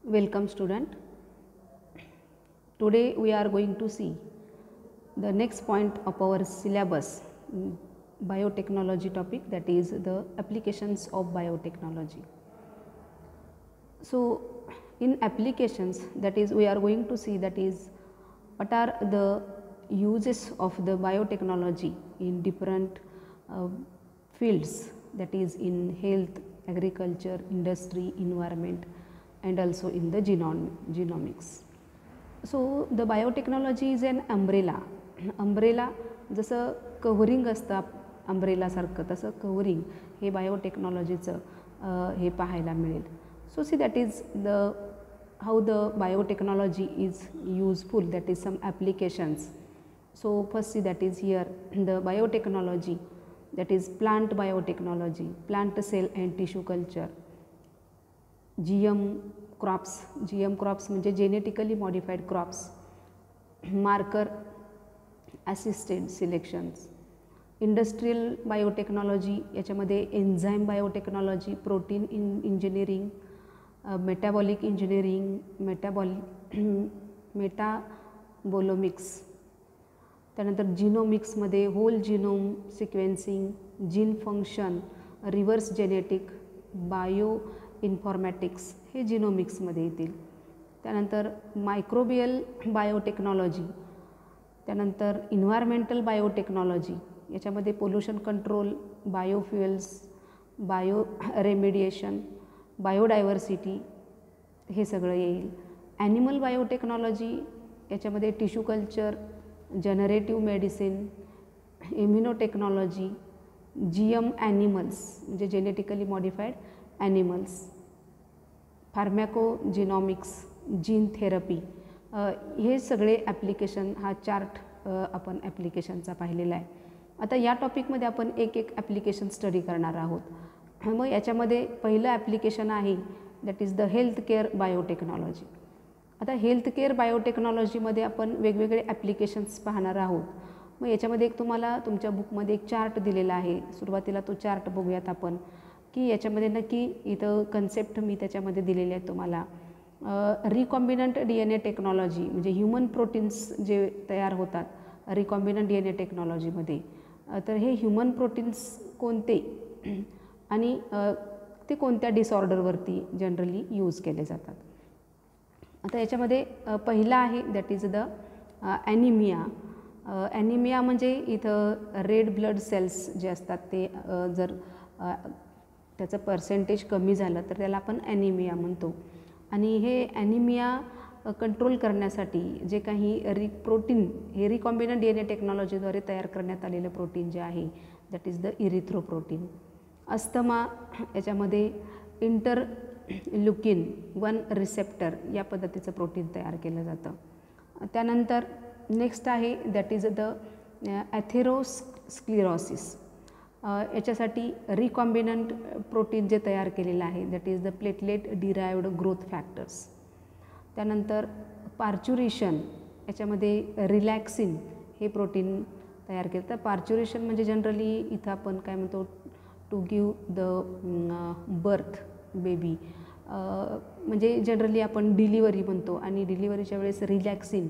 Welcome student. Today we are going to see the next point of our syllabus, biotechnology topic, that is the applications of biotechnology. So in applications, that is we are going to see that is what are the uses of the biotechnology in different fields, that is in health, agriculture, industry, environment, and also in the genomics. So the biotechnology is an umbrella जसं covering असतं umbrella सारखं, तसं covering हे बायोटेक्नॉलॉजीचं हे पाहायला मिळेल. So see, that is the how the biotechnology is useful, that is some applications. So first see, that is here the biotechnology, that is plant biotechnology, plant cell and tissue culture, GM crops म्हणजे genetically modified crops, marker assisted selections, industrial biotechnology याच्यामध्ये enzyme biotechnology, protein engineering, metabolic engineering, metabolomics, त्यानंतर जिनोमिक्समध्ये whole genome sequencing, gene function, reverse genetic, bioinformatics हे जिनोमिक्समध्ये येतील. त्यानंतर microbial biotechnology, त्यानंतर environmental biotechnology याच्यामध्ये pollution control, biofuels, bioremediation, biodiversity हे सगळं येईल. ॲनिमल बायोटेक्नॉलॉजी याच्यामध्ये tissue culture, generative medicine, immunotechnology, GM animals म्हणजे genetically modified animals, pharmacogenomics, gene therapy, हे सगळे ॲप्लिकेशन हा चार्ट आपण ॲप्लिकेशनचा पाहिलेला आहे. आता या टॉपिकमध्ये आपण एक ॲप्लिकेशन स्टडी करणार आहोत. मग याच्यामध्ये पहिलं ॲप्लिकेशन आहे that is the health care biotechnology. आता हेल्थ केअर बायोटेक्नॉलॉजीमध्ये आपण वेगवेगळे ॲप्लिकेशन्स पाहणार आहोत. मग याच्यामध्ये एक तुम्हाला तुमच्या बुकमध्ये एक चार्ट दिलेला आहे. सुरुवातीला तो चार्ट बघूयात आपण की याच्यामध्ये नक्की इथं कन्सेप्ट मी त्याच्यामध्ये दिलेले आहेत तुम्हाला. रिकॉम्बिनंट DNA टेक्नॉलॉजी म्हणजे ह्युमन प्रोटीन्स जे तयार होतात रिकॉम्बिनंट DNA टेक्नॉलॉजीमध्ये, तर हे ह्युमन प्रोटीन्स कोणते आणि ते कोणत्या डिसऑर्डरवरती जनरली यूज केले जातात. आता याच्यामध्ये पहिला आहे that is the anaemia. Anaemia म्हणजे इथं रेड ब्लड सेल्स जे असतात ते जर त्याचं पर्सेंटेज कमी झालं तर त्याला आपण ॲनिमिया म्हणतो. आणि हे ॲनिमिया कंट्रोल करण्यासाठी जे काही प्रोटीन हे रिकॉम्बिनंट DNA टेक्नॉलॉजीद्वारे तयार करण्यात आलेलं प्रोटीन जे आहे दॅट इज द इरिथ्रोप्रोटीन. अस्थमा याच्यामध्ये इंटरल्युकिन 1 रिसेप्टर या पद्धतीचं प्रोटीन तयार केलं जातं. त्यानंतर नेक्स्ट आहे दॅट इज द ॲथेरोस्क्लिरोसिस. याच्यासाठी रिकॉम्बिनंट प्रोटीन जे तयार केलेलं आहे that is the platelet derived growth factors. त्यानंतर पार्च्युरेशन याच्यामध्ये रिलॅक्सिन हे प्रोटीन तयार केलं. तर पार्च्युरेशन म्हणजे जनरली इथं आपण काय म्हणतो to give the birth baby, म्हणजे जनरली आपण डिलिव्हरी म्हणतो आणि डिलिव्हरीच्या वेळेस रिलॅक्सिन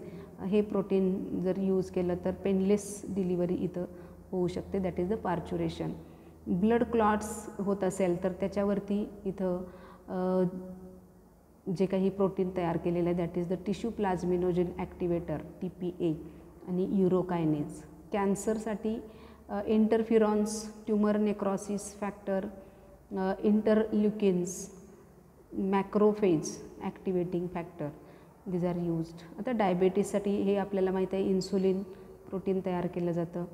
हे प्रोटीन जर यूज केलं तर पेनलेस डिलिव्हरी इथं होऊ शकते, that is the parturition. Blood clots होत असेल तर त्याच्यावरती इथं जे काही प्रोटीन तयार केलेलं आहे that is the tissue plasminogen activator TPA आणि युरोकायनेज. कॅन्सरसाठी interferons, tumour necrosis factor, interleukins, macrophage activating factor, these are used. आता डायबेटीससाठी हे आपल्याला माहीत आहे इन्सुलिन प्रोटीन तयार केलं जातं.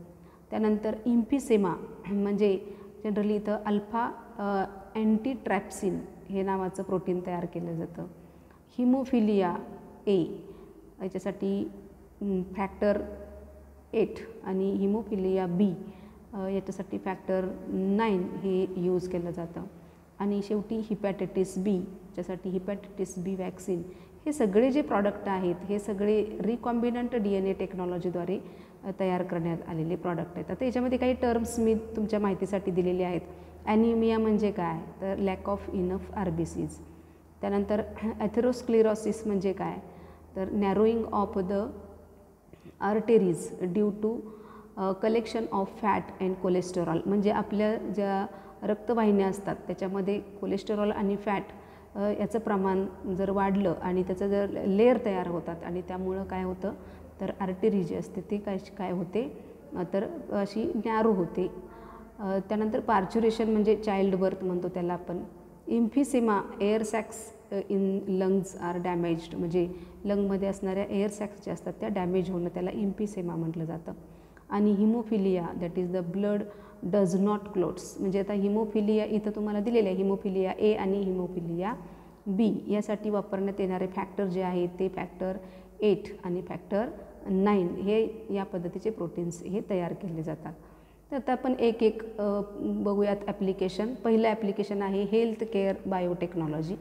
त्यानंतर इम्फिसेमा म्हणजे जनरली इथं अल्फा अँटीट्रॅप्सिन हे नावाचं प्रोटीन तयार केलं जातं. हिमोफिलिया A याच्यासाठी फॅक्टर 8 आणि हिमोफिलिया B याच्यासाठी फॅक्टर 9 हे यूज केलं जातं. आणि शेवटी हिपॅटायटिस B ज्यासाठी हिपॅटायटिस B वॅक्सिन. हे सगळे जे प्रॉडक्ट आहेत हे सगळे रिकॉम्बिनंट DNA टेक्नॉलॉजीद्वारे तयार करण्यात आलेले प्रॉडक्ट आहेत. आता याच्यामध्ये काही टर्म्स मी तुमच्या माहितीसाठी दिलेले आहेत. ॲनिमिया म्हणजे काय तर लॅक ऑफ इनफ RBCs. त्यानंतर ॲथेरोस्क्लेरोसिस म्हणजे काय, तर narrowing of the arteries due to collection of fat and cholesterol, म्हणजे आपल्या ज्या रक्तवाहिन्या असतात त्याच्यामध्ये कोलेस्टेरॉल आणि फॅट याचं प्रमाण जर वाढलं आणि त्याचं जर लेअर तयार होतात आणि त्यामुळं काय होतं, तर आर्टेरी जी असते ते काय होते, तर अशी नॅरो होते. त्यानंतर पार्च्युरेशन म्हणजे चाइल्ड बर्थ म्हणतो त्याला आपण. Emphysema, air sacs in lungs are damaged, म्हणजे लंगमध्ये असणाऱ्या एअर सॅक्स ज्या असतात त्या डॅमेज होणं, त्याला इम्फिसेमा म्हटलं जातं. आणि haemophilia, that is the blood does not clots, म्हणजे आता हिमोफिलिया इथं तुम्हाला दिलेलं आहे, हिमोफिलिया ए आणि हिमोफिलिया बी यासाठी वापरण्यात येणारे फॅक्टर जे आहेत ते फॅक्टर 8 आणि फॅक्टर 9 हे या पद्धतीचे प्रोटीन्स हे तयार केले जातात. तर आता आपण एक एक बघूयात ॲप्लिकेशन. पहिलं ॲप्लिकेशन आहे health care biotechnology.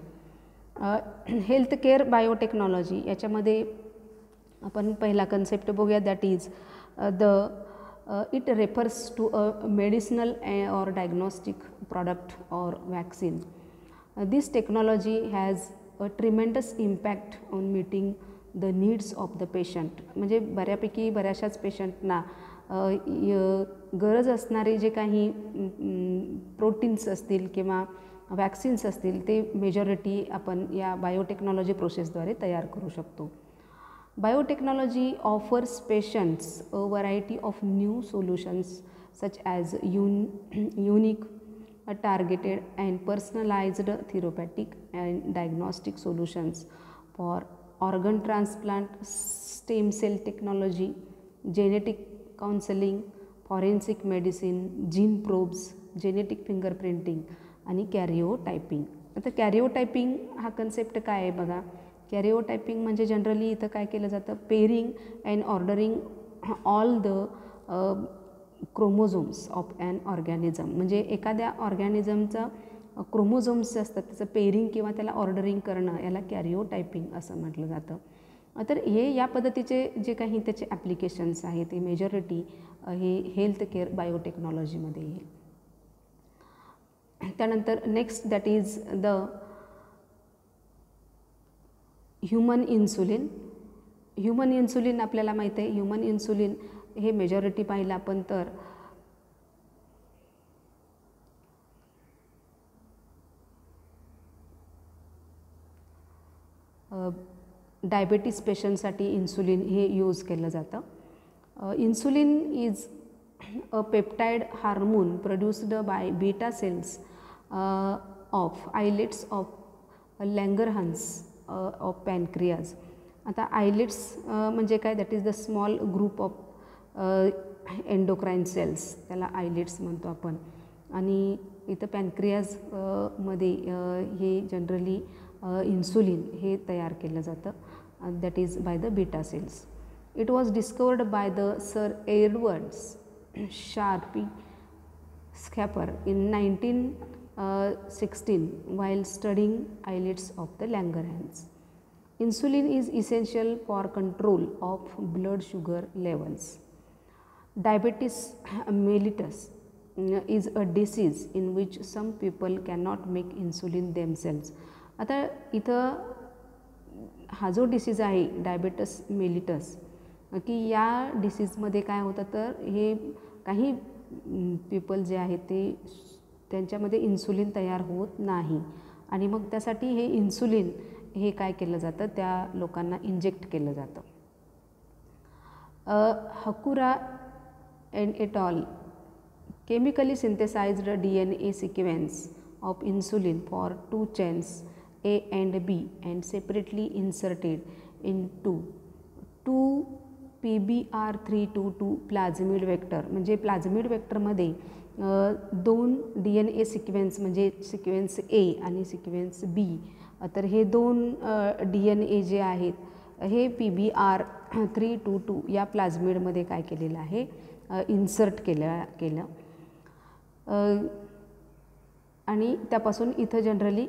Health care biotechnology याच्यामध्ये आपण पहिला कन्सेप्ट बघूया, that is it refers to a medicinal or diagnostic product or vaccine. This technology has a tremendous impact on meeting the needs of the patient. म्हणजे बऱ्याचशाच पेशंटना गरज असणारे जे काही proteins असतील किंवा वॅक्सिन्स असतील ते मेजॉरिटी आपण या बायोटेक्नॉलॉजी प्रोसेसद्वारे तयार करू शकतो. Biotechnology offers patients a variety of new solutions such as unique, targeted and personalized therapeutic and diagnostic solutions for organ transplant, stem cell technology, genetic counseling, forensic medicine, gene probes, genetic fingerprinting आणि कॅरिओटायपिंग. आता कॅरिओटायपिंग हा concept काय आहे बघा. कॅरिओटायपिंग म्हणजे generally इथं काय केलं जातं, pairing and ordering all the chromosomes of an organism, म्हणजे एखाद्या ऑर्गॅनिझमचं क्रोमोझोम्स जे असतात त्याचं पेरिंग किंवा त्याला ऑर्डरिंग करणं याला कॅरिओटायपिंग असं म्हटलं जातं. तर हे या पद्धतीचे जे काही त्याचे ॲप्लिकेशन्स आहेत ते मेजॉरिटी हे हेल्थ केअर बायोटेक्नॉलॉजीमध्ये येईल. त्यानंतर next that is the human insulin. Human insulin आपल्याला माहीत आहे, ह्युमन इन्सुलिन हे मेजॉरिटी पाहिलं आपण तर डायबेटीस पेशंटसाठी इन्सुलिन हे यूज केलं जातं. Insulin is a peptide hormone produced by beta cells of islets of Langerhans of pancreas. आता आयलेट्स म्हणजे काय, that is the small group of endocrine cells, त्याला आयलेट्स म्हणतो आपण. आणि इथं पॅनक्रियाज मध्ये हे जनरली इन्सुलिन हे तयार केलं जातं, that is by the beta cells. It was discovered by the sir Edwards Sharpey Schafer in 1916 while studying islets of the Langerhans. Insulin is essential for control of blood sugar levels. Diabetes mellitus is a disease in which some people cannot make insulin themselves. आता इथं हा जो disease आहे diabetes mellitus की या डिसीजमध्ये काय होतं, तर हे काही पीपल जे आहेत ते त्यांच्यामध्ये इन्सुलिन तयार होत नाही आणि मग त्यासाठी हे इन्सुलिन हे काय केलं जातं, त्या लोकांना इंजेक्ट केलं जातं. Itakura and et al chemically synthesised DNA sequence of insulin for 2 chains A and B and separately inserted into 2 PBR322 plasmid vector. म्हणजे प्लाझ्मिड वेक्टरमध्ये 2 DNA सिक्वेन्स म्हणजे सिक्वेन्स A आणि सिक्वेन्स B, तर हे 2 DNA जे आहेत हे PBR322 या प्लाझ्मिडमध्ये काय केलेलं आहे, इन्सर्ट केलं आणि त्यापासून इथं जनरली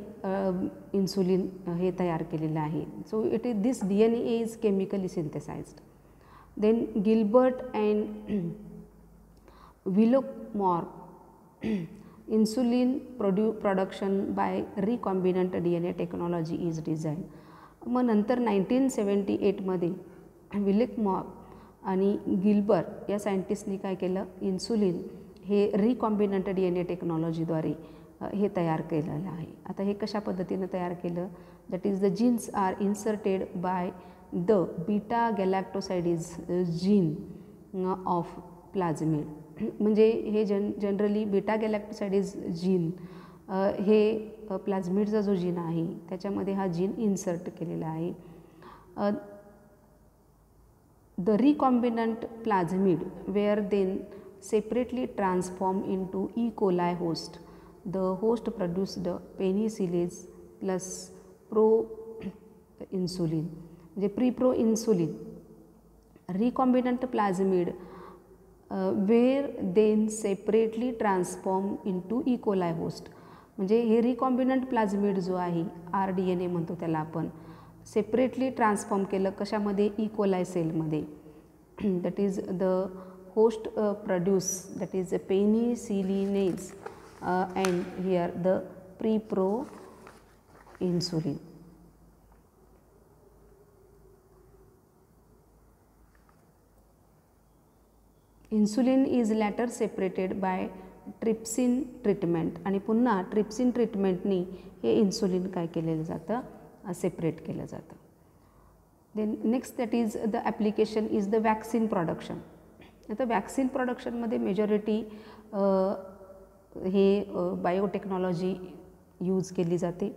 इन्सुलिन हे तयार केलेलं आहे. So it is this DNA is chemically synthesised. Then Gilbert and Villomar insulin production by recombinant DNA technology is design. मग नंतर 1978मध्ये विलियम आणि गिल्बर या सायंटिस्टनी काय केलं, इन्सुलिन हे रिकॉम्बिनंट DNA टेक्नॉलॉजीद्वारे हे तयार केलेलं आहे. आता हे कशा पद्धतीनं तयार केलं, that is the genes are inserted by the beta galactosidase gene of plasmid. म्हणजे हे जनरली बीटा गॅलॅक्टोसाइडीज जीन हे प्लाझमिडचा जो जीन आहे त्याच्यामध्ये हा जीन इन्सर्ट केलेला आहे. The recombinant plasmid were then separately transformed into E. coli host. The host produced penicillins plus pro-insulin, म्हणजे pre-pro-insulin. Recombinant plasmid were then separately transformed into E. coli host. म्हणजे हे recombinant plasmid जो आहे RDNA म्हणतो त्याला आपण, separately transform केलं कशामध्ये, E. coli सेलमध्ये. That is the host produce, that is the penicillinase and here the pre-pro insulin. Insulin is later separated by trypsin treatment आणि पुन्हा ट्रिप्सिन ट्रीटमेंटनी हे इन्सुलिन काय केलेलं जातं, सेपरेट केलं जातं. Then next that is the application is the vaccine production. आता vaccine प्रोडक्शनमध्ये मेजॉरिटी हे बायोटेक्नॉलॉजी यूज केली जाते.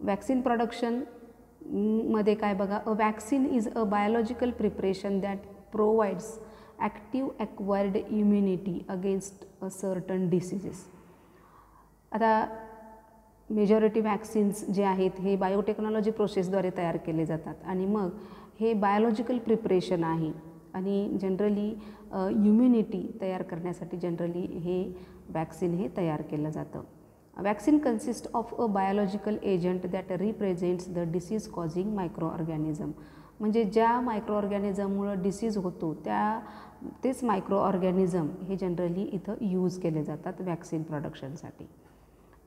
वॅक्सिन प्रोडक्शनमध्ये काय बघा, a vaccine is a biological preparation that provides active acquired immunity against a certain diseases. आता मेजॉरिटी वॅक्सिन्स जे आहेत हे बायोटेक्नॉलॉजी प्रोसेसद्वारे तयार केले जातात आणि मग हे बायोलॉजिकल प्रिपरेशन आहे आणि जनरली इम्युनिटी तयार करण्यासाठी जनरली हे वॅक्सिन हे तयार केलं जातं. Vaccine consist of a biological agent that represents the disease causing micro organism. म्हणजे ज्या मायक्रो ऑर्गॅनिझममुळं डिसीज होतो तेच मायक्रो ऑर्गॅनिझम हे जनरली इथं यूज केले जातात वॅक्सिन प्रोडक्शनसाठी.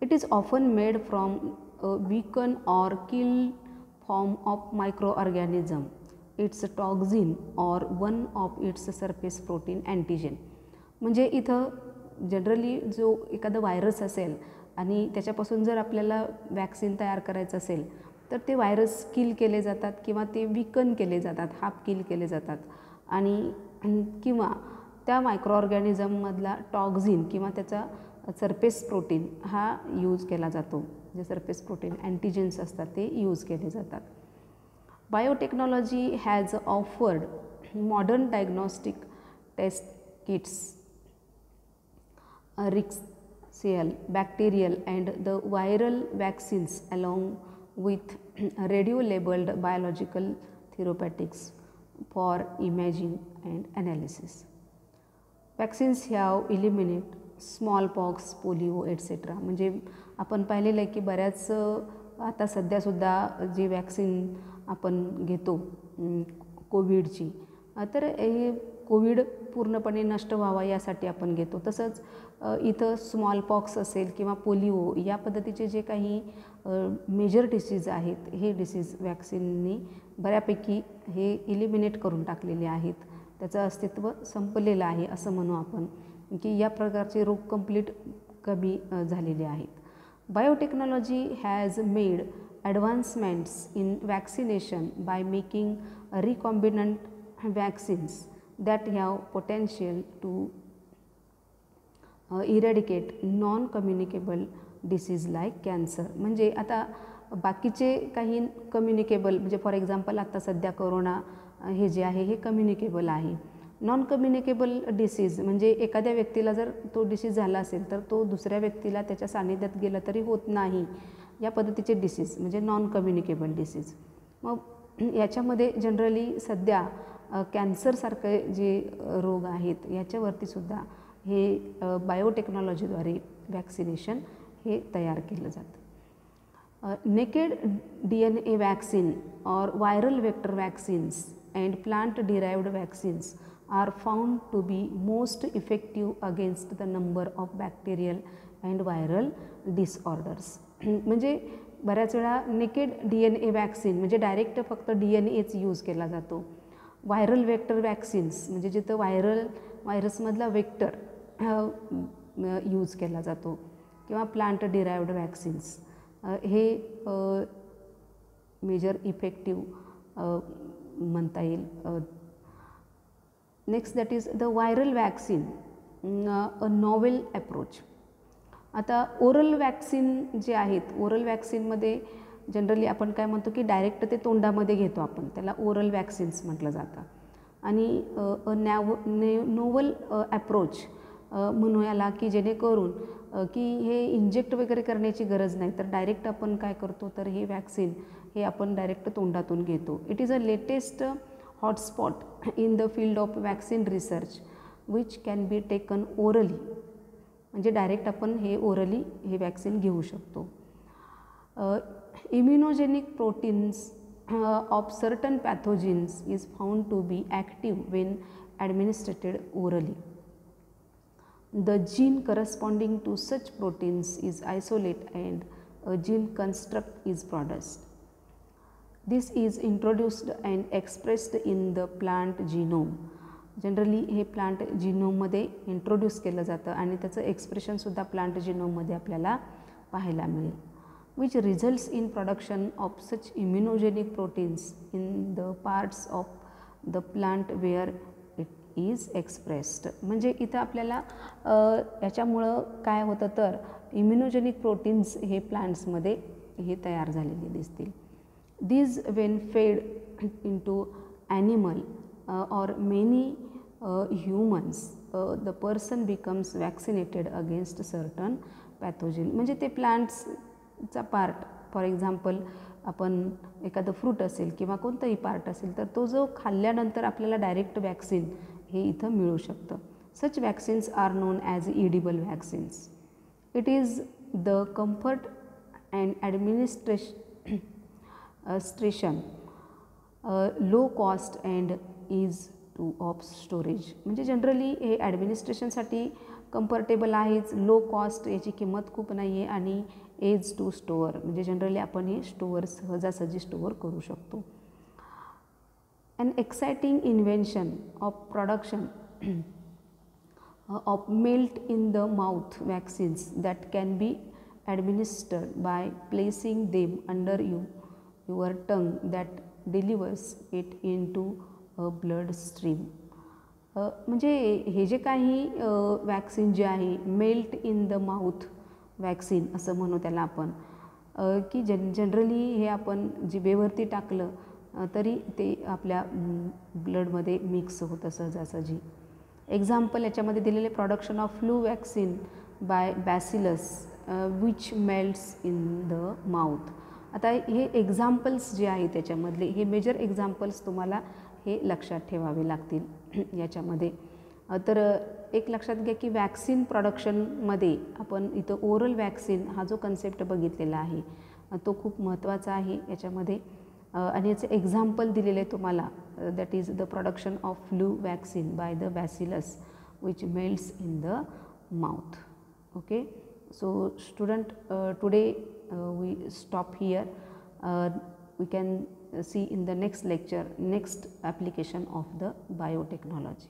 It is often made from a weaken or kill form of micro organism, its toxin or one of its surface protein antigen. म्हणजे इथं जनरली जो एखादं व्हायरस असेल आणि त्याच्यापासून जर आपल्याला वॅक्सिन तयार करायचं असेल तर ते व्हायरस किल केले जातात किंवा ते विकन केले जातात, हाफ किल केले जातात आणि किंवा त्या मायक्रो ऑर्गॅनिझममधला टॉक्झिन किंवा त्याचा सरफेस प्रोटीन हा यूज केला जातो. जे सरफेस प्रोटीन अँटीजेन्स असतात ते यूज केले जातात. Biotechnology has offered modern diagnostic test kits, rixial, bacterial and the viral vaccines along with radio-labeled biological therapeutics for imaging and analysis. Vaccines have eliminated smallpox, polio, etc. म्हणजे आपण पाहिलेलं आहे की बऱ्याच आता सध्यासुद्धा जी वॅक्सिन आपण घेतो कोविडची, तर हे कोविड पूर्णपणे नष्ट व्हावा यासाठी आपण घेतो. तसंच इथं स्मॉलपॉक्स असेल किंवा पोलिओ या पद्धतीचे जे काही मेजर डिसीज आहेत हे डिसीज वॅक्सिननी बऱ्यापैकी हे इलिमिनेट करून टाकलेले आहेत. त्याचं अस्तित्व संपलेलं आहे असं म्हणू आपण की या प्रकारचे रोग कंप्लीट कमी झालेले आहेत. Biotechnology has made advancements in vaccination by making recombinant vaccines that have potential to eradicate non-communicable disease like cancer. म्हणजे आता बाकीचे काही कम्युनिकेबल, म्हणजे फॉर एक्झाम्पल आता सध्या कोरोना हे जे आहे हे कम्युनिकेबल आहे. नॉन कम्युनिकेबल डिसीज म्हणजे एखाद्या व्यक्तीला जर तो डिसीज झाला असेल तर तो दुसऱ्या व्यक्तीला त्याच्या सानिध्यात गेला तरी होत नाही. या पद्धतीचे डिसीज म्हणजे नॉन कम्युनिकेबल डिसीज. मग याच्यामध्ये जनरली सध्या कॅन्सरसारखे जे रोग आहेत याच्यावरतीसुद्धा हे बायोटेक्नॉलॉजीद्वारे वॅक्सिनेशन हे तयार केलं जातं. नेकेड DNA वॅक्सिन और viral vector vaccines and plant derived vaccines are found to be most effective against the number of bacterial and viral disorders. म्हणजे बऱ्याच वेळा नेकेड DNA वॅक्सिन म्हणजे डायरेक्ट फक्त DNAच यूज केला जातो. व्हायरल वेक्टर वॅक्सिन्स म्हणजे जिथं व्हायरसमधला वेक्टर यूज केला जातो किंवा प्लांट डिराइव्ड वॅक्सिन्स हे मेजर इफेक्टिव्ह म्हणता येईल. Next that is the viral vaccine, a novel approach. आता ओरल वॅक्सिन जे आहेत, ओरल वॅक्सिनमध्ये जनरली आपण काय म्हणतो की डायरेक्ट ते तोंडामध्ये घेतो आपण, त्याला ओरल वॅक्सिन्स म्हटलं जातं. आणि नोवल अप्रोच म्हणू याला की जेणेकरून की हे इंजेक्ट वगैरे करण्याची गरज नाही, तर डायरेक्ट आपण काय करतो तर हे वॅक्सिन हे आपण डायरेक्ट तोंडातून घेतो. It is a latest hotspot in the field of vaccine research which can be taken orally. म्हणजे डायरेक्ट आपण हे ओरली हे वॅक्सिन घेऊ शकतो. Immunogenic proteins of certain pathogens is found to be active when administered orally. The gene corresponding to such proteins is isolated and a gene construct is produced. This is introduced and expressed in the plant genome. Generally हे plant जिनोममध्ये introduce केलं जातं आणि त्याचं एक्सप्रेशनसुद्धा plant जिनोममध्ये आपल्याला पाहायला मिळेल. which results in production of such immunogenic proteins in the parts of the plant where it is expressed. म्हणजे इथं आपल्याला याच्यामुळं काय होतं तर इम्युनोजेनिक प्रोटीन्स हे प्लांट्समध्ये हे तयार झालेले दिसतील. These when fed into animal or many humans, the person becomes vaccinated against certain pathogen. म्हणजे ते प्लांट्सचा पार्ट, फॉर एक्झाम्पल आपण एखादं फ्रूट असेल किंवा कोणतंही पार्ट असेल तर तो जो खाल्ल्यानंतर आपल्याला डायरेक्ट वॅक्सिन हे इथं मिळू शकतं. Such vaccines are known as edible vaccines. It is the comfort and administration low cost and is to of storage. म्हणजे जनरली हे ॲडमिनिस्ट्रेशनसाठी कम्फर्टेबल आहेच, लो कॉस्ट, याची किंमत खूप नाही आहे आणि एज टू स्टोअर म्हणजे जनरली आपण हे स्टोअर सहजासहजी स्टोअर करू शकतो. An exciting invention of production of melt in the mouth vaccines that can be administered by placing them under your tongue that delivers it into a blood stream. म्हणजे हे जे काही vaccine जे आहे melt in the mouth vaccine असं म्हणू त्याला आपण, की जनरली हे आपण जिभेवरती टाकलं तरी ते आपल्या ब्लडमध्ये मिक्स होतं सहजासहजी. एक्झाम्पल याच्यामध्ये दिलेले production of flu vaccine by bacillus which melts in the mouth. आता हे एक्झाम्पल्स जे आहेत त्याच्यामधले हे मेजर एक्झाम्पल्स तुम्हाला हे लक्षात ठेवावे लागतील याच्यामध्ये. तर एक लक्षात घ्या की वॅक्सिन प्रोडक्शनमध्ये आपण इथं ओरल वॅक्सिन हा जो कन्सेप्ट बघितलेला आहे तो खूप महत्त्वाचा आहे याच्यामध्ये. आणि याचे एक्झाम्पल दिलेले तुम्हाला, that is the production of flu vaccine by the bacillus which melts in the mouth. Okay, so student, today we stop here. We can see in the next lecture next application of the biotechnology.